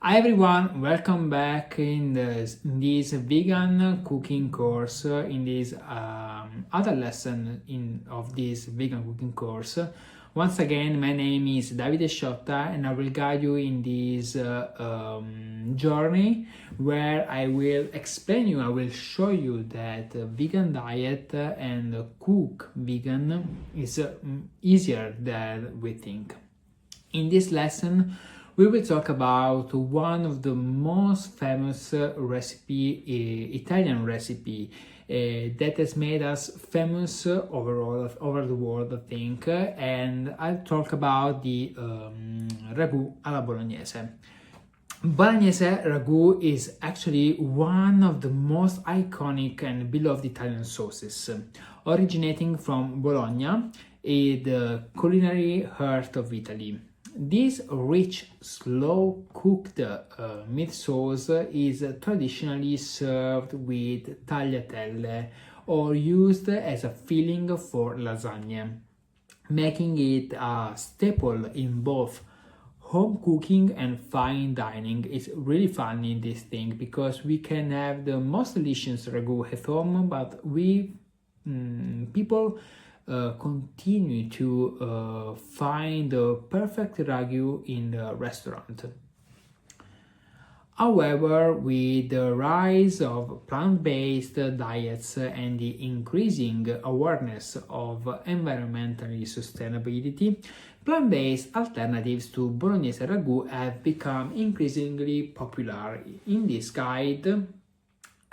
Hi everyone, welcome back in this vegan cooking course, in this other lesson of this vegan cooking course. Once again, my name is Davide Sciotta and I will guide you in this journey where I will explain you, I will show you that vegan diet and cook vegan is easier than we think. In this lesson, we will talk about one of the most famous Italian recipe that has made us famous overall over the world, I think, and I'll talk about the ragù alla bolognese. Bolognese ragu is actually one of the most iconic and beloved Italian sauces, originating from Bologna, the culinary heart of Italy. This rich, slow-cooked meat sauce is traditionally served with tagliatelle or used as a filling for lasagne, making it a staple in both home cooking and fine dining. It's really funny this thing because we can have the most delicious ragu at home, but people continue to find the perfect ragu in the restaurant. However, with the rise of plant-based diets and the increasing awareness of environmental sustainability, plant-based alternatives to Bolognese ragu have become increasingly popular. In this guide,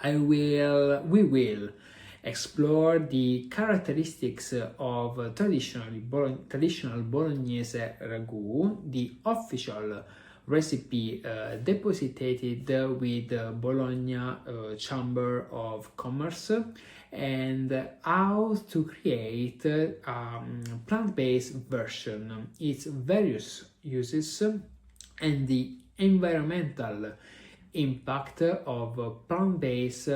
we will explore the characteristics of traditional Bolognese ragu, the official recipe deposited with the Bologna Chamber of Commerce, and how to create a plant-based version, its various uses, and the environmental impact of plant-based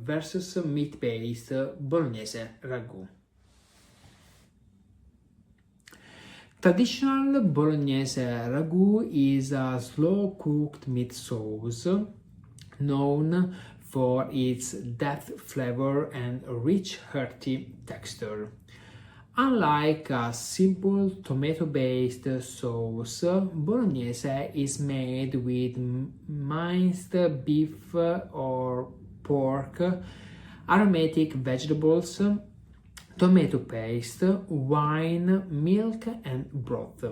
versus meat-based Bolognese ragu. Traditional Bolognese ragu is a slow-cooked meat sauce known for its depth flavor and rich hearty texture. Unlike a simple tomato-based sauce, Bolognese is made with minced beef or pork, aromatic vegetables, tomato paste, wine, milk, and broth.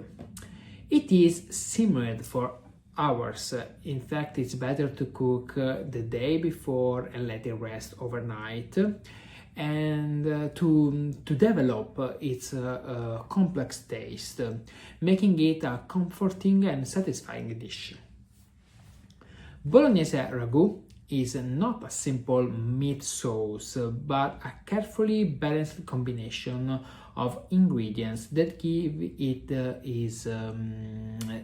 It is simmered for hours. In fact, it's better to cook the day before and let it rest overnight, and to develop its complex taste, making it a comforting and satisfying dish. Bolognese ragu is not a simple meat sauce, but a carefully balanced combination of ingredients that give it its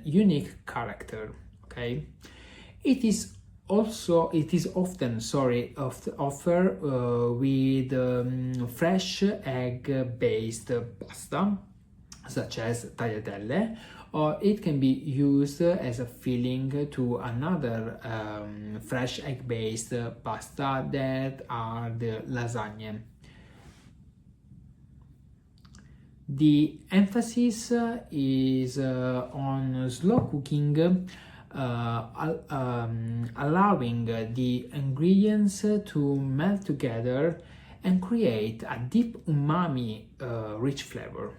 unique character. Okay, it is often offered with fresh egg-based pasta, such as tagliatelle, or it can be used as a filling to another fresh egg-based pasta that are the lasagne. The emphasis is on slow cooking, allowing the ingredients to melt together and create a deep umami rich flavor.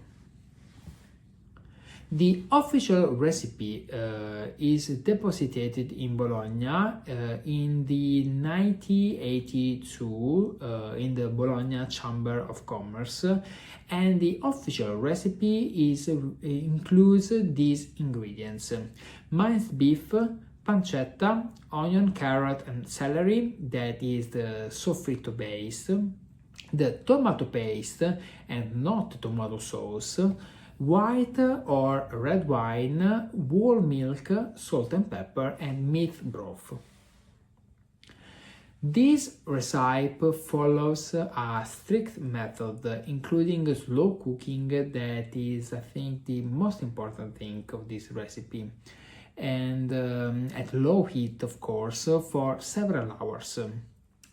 The official recipe is deposited in Bologna in the 1982 in the Bologna Chamber of Commerce, and the official recipe includes these ingredients: minced beef, pancetta, onion, carrot, and celery, that is the soffritto base, the tomato paste and not tomato sauce, white or red wine, whole milk, salt and pepper, and meat broth. This recipe follows a strict method, including slow cooking, that is, I think, the most important thing of this recipe. and at low heat, of course, for several hours.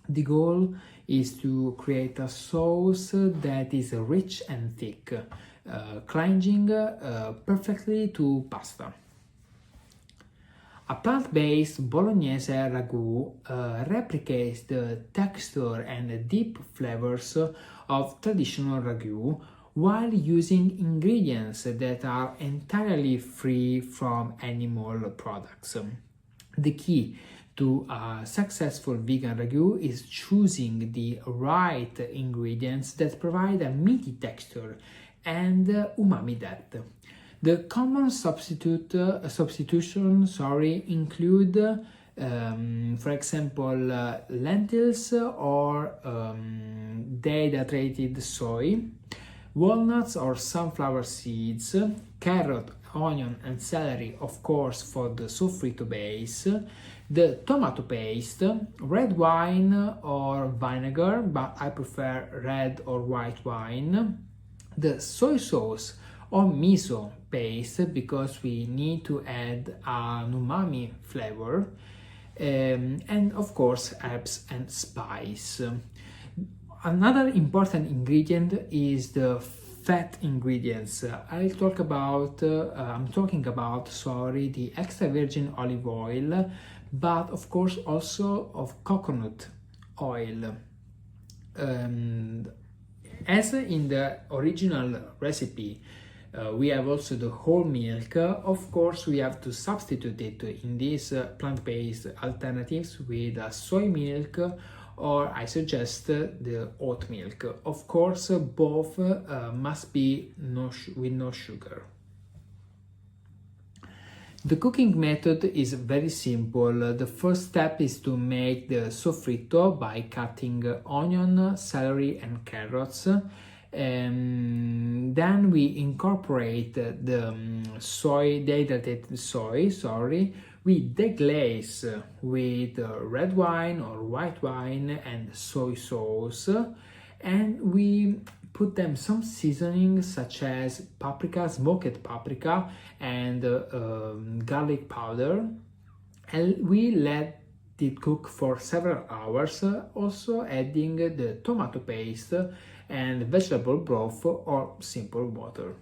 The goal is to create a sauce that is rich and thick, clinging perfectly to pasta. A plant-based bolognese ragu replicates the texture and deep flavors of traditional ragu while using ingredients that are entirely free from animal products. The key to a successful vegan ragu is choosing the right ingredients that provide a meaty texture and umami depth. The common substitutions include, for example, lentils or dehydrated soy, walnuts or sunflower seeds, carrot, onion and celery, of course, for the sofrito base, the tomato paste, red wine or vinegar, but I prefer red or white wine, the soy sauce or miso paste because we need to add an umami flavor, and of course herbs and spice. Another important ingredient is the fat ingredients. I'm talking about the extra virgin olive oil, but of course also of coconut oil. As in the original recipe, we have also the whole milk. Of course, we have to substitute it in these plant-based alternatives with soy milk, or I suggest the oat milk. Of course, both must be with no sugar. The cooking method is very simple. The first step is to make the sofrito by cutting onion, celery and carrots. Then we incorporate the dehydrated soy, we deglaze with red wine or white wine and soy sauce, and we put them some seasonings such as paprika, smoked paprika and garlic powder, and we let it cook for several hours, also adding the tomato paste and vegetable broth or simple water.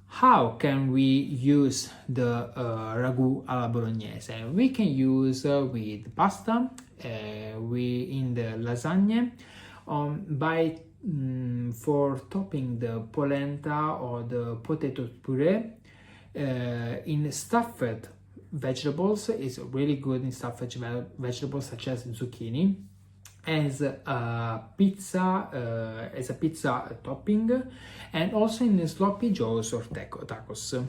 How can we use the ragu alla bolognese? We can use with pasta, in the lasagne, for topping the polenta or the potato puree. In stuffed vegetables is really good in stuffed vegetables such as zucchini, as a pizza topping, and also in sloppy joes or tacos.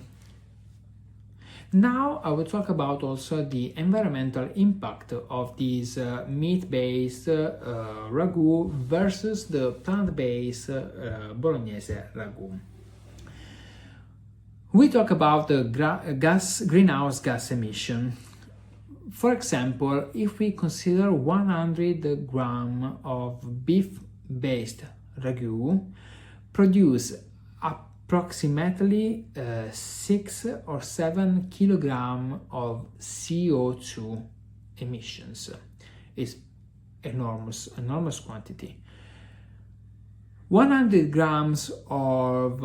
Now I will talk about also the environmental impact of these meat-based ragu versus the plant-based bolognese ragu. We talk about the greenhouse gas emission. For example, if we consider 100 grams of beef-based ragu produce approximately 6 or 7 kilograms of CO2 emissions. It's enormous quantity. 100 grams of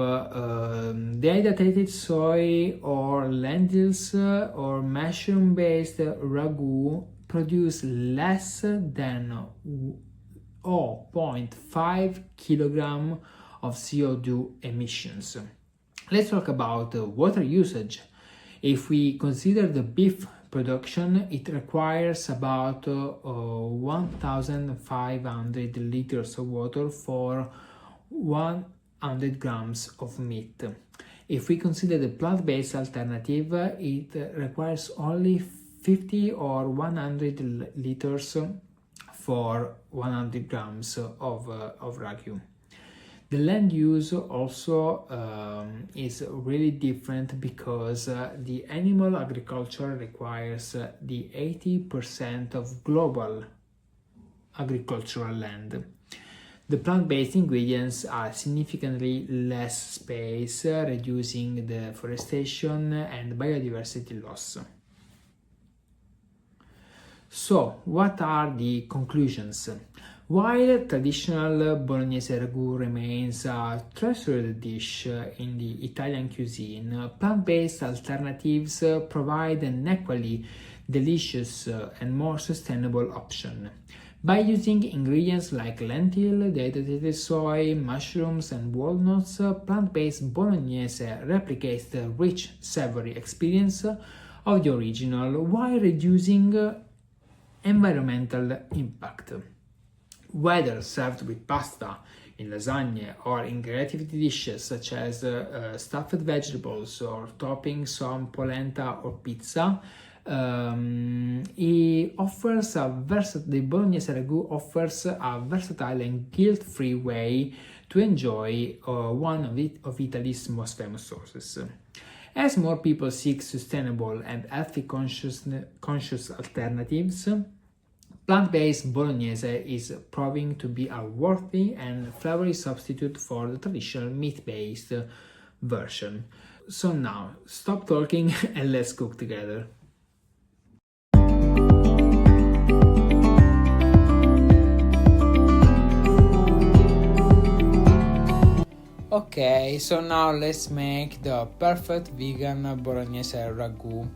dehydrated soy or lentils or mushroom-based ragu produce less than 0.5 kilogram of CO2 emissions. Let's talk about water usage. If we consider the beef production, it requires about 1,500 liters of water for 100 grams of meat. If we consider the plant-based alternative, it requires only 50 or 100 liters for 100 grams of ragu. The land use also is really different because the animal agriculture requires the 80% of global agricultural land. The plant-based ingredients are significantly less space, reducing deforestation and biodiversity loss. So, what are the conclusions? While traditional Bolognese ragu remains a treasured dish in the Italian cuisine, plant-based alternatives provide an equally delicious and more sustainable option. By using ingredients like lentil, dehydrated soy, mushrooms, and walnuts, plant-based Bolognese replicates the rich, savory experience of the original while reducing environmental impact. Whether served with pasta, in lasagne, or in creativity dishes such as stuffed vegetables or toppings on polenta or pizza, the Bolognese ragu offers a versatile and guilt-free way to enjoy one of Italy's most famous sauces. As more people seek sustainable and healthy conscious alternatives, plant-based Bolognese is proving to be a worthy and flavory substitute for the traditional meat-based version. So now, stop talking and let's cook together. Okay, so now let's make the perfect vegan Bolognese ragu.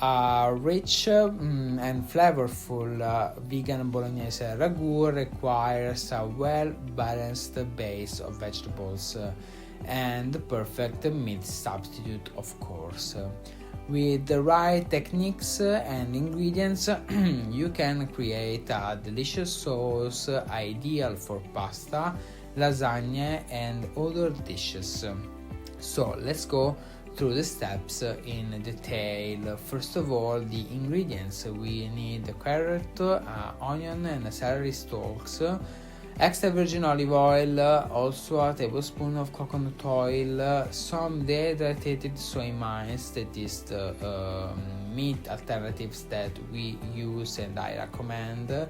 A rich and flavorful vegan Bolognese ragu requires a well-balanced base of vegetables and the perfect meat substitute, of course. With the right techniques and ingredients, you can create a delicious sauce ideal for pasta, lasagna, and other dishes. So let's go through the steps in detail. First of all, the ingredients. We need carrot, onion, and celery stalks, extra virgin olive oil, also a tablespoon of coconut oil, some dehydrated soy mice, that is the meat alternatives that we use and I recommend,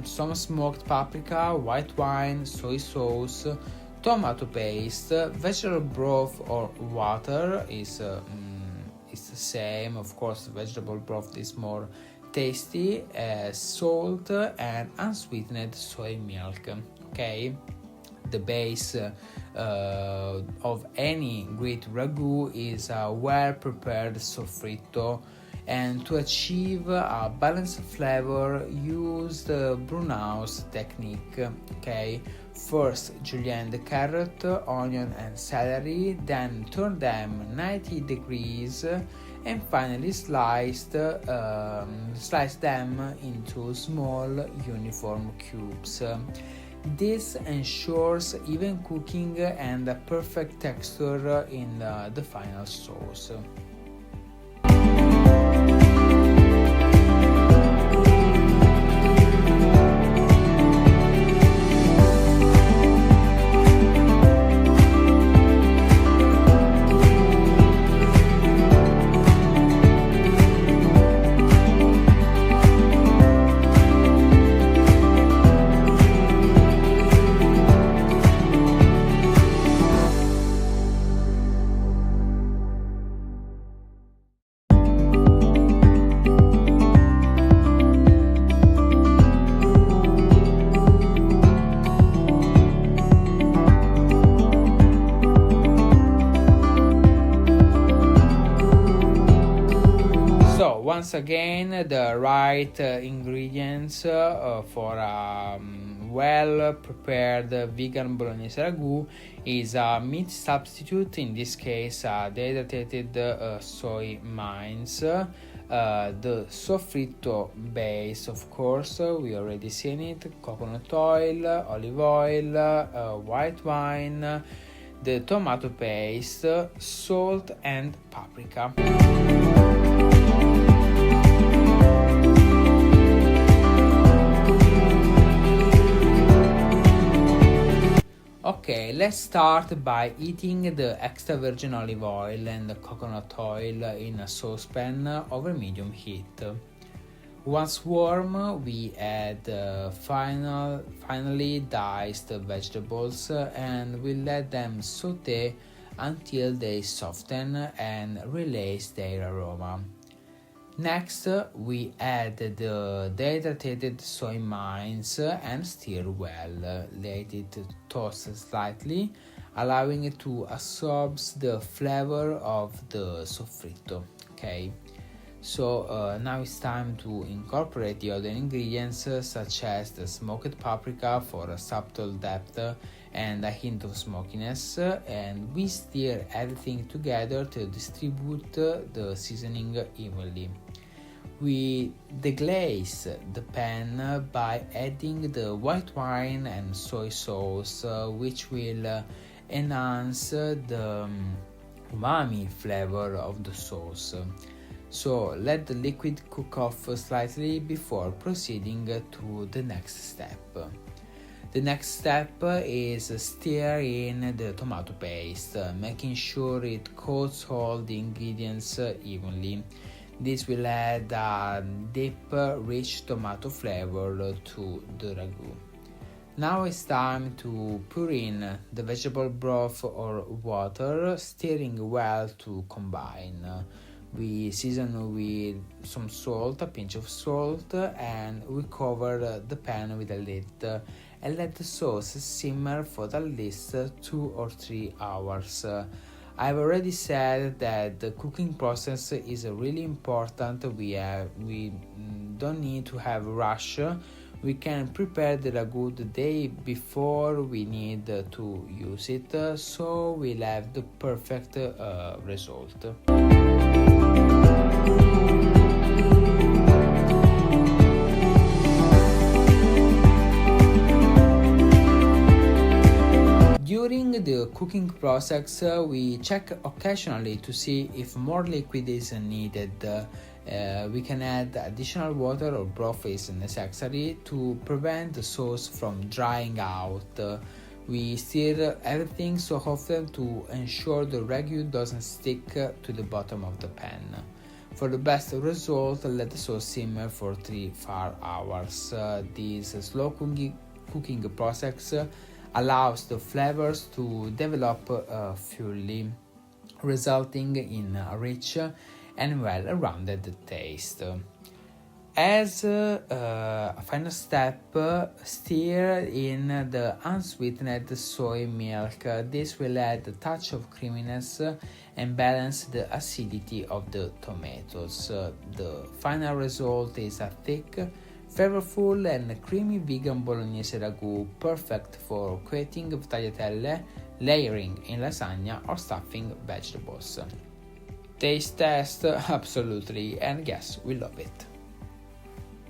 some smoked paprika, white wine, soy sauce, tomato paste, vegetable broth or water is the same. Of course, vegetable broth is more tasty, salt, and unsweetened soy milk. Okay, the base of any great ragu is a well-prepared soffritto, and to achieve a balanced flavor, use the Brunhaus technique. Okay, first julienne the carrot, onion, and celery, then turn them 90 degrees, and finally slice them into small uniform cubes. This ensures even cooking and a perfect texture in the final sauce. Once again, the right ingredients for a well-prepared vegan Bolognese ragu is a meat substitute, in this case dehydrated soy mice, the soffritto base, of course, we already seen it, coconut oil, olive oil, white wine, the tomato paste, salt, and paprika. Okay, let's start by heating the extra virgin olive oil and the coconut oil in a saucepan over medium heat. Once warm, we add finally diced vegetables and we let them saute until they soften and release their aroma. Next, we add the dehydrated soy mines and stir well. Let it toast slightly, allowing it to absorb the flavor of the soffritto. Okay. So now it's time to incorporate the other ingredients such as the smoked paprika for a subtle depth and a hint of smokiness, and we stir everything together to distribute the seasoning evenly. We deglaze the pan by adding the white wine and soy sauce, which will enhance the umami flavor of the sauce. So let the liquid cook off slightly before proceeding to the next step. The next step is stir in the tomato paste, making sure it coats all the ingredients evenly. This will add a deep, rich tomato flavor to the ragu. Now it's time to pour in the vegetable broth or water, stirring well to combine. We season with some salt, a pinch of salt, and we cover the pan with a lid and let the sauce simmer for at least 2 or 3 hours. I've already said that the cooking process is really important. We don't need to have a rush. We can prepare the ragu the day before we need to use it, so we'll have the perfect result. During the cooking process, we check occasionally to see if more liquid is needed. We can add additional water or broth is necessary to prevent the sauce from drying out. We stir everything so often to ensure the ragu doesn't stick to the bottom of the pan. For the best result, let the sauce simmer for 3-4 hours. This slow cooking process allows the flavors to develop fully, resulting in a rich and well-rounded taste. As a final step, stir in the unsweetened soy milk. This will add a touch of creaminess and balance the acidity of the tomatoes. The final result is a thick, flavorful and creamy vegan bolognese ragu, perfect for creating tagliatelle, layering in lasagna or stuffing vegetables. Taste test, absolutely, and yes, we love it.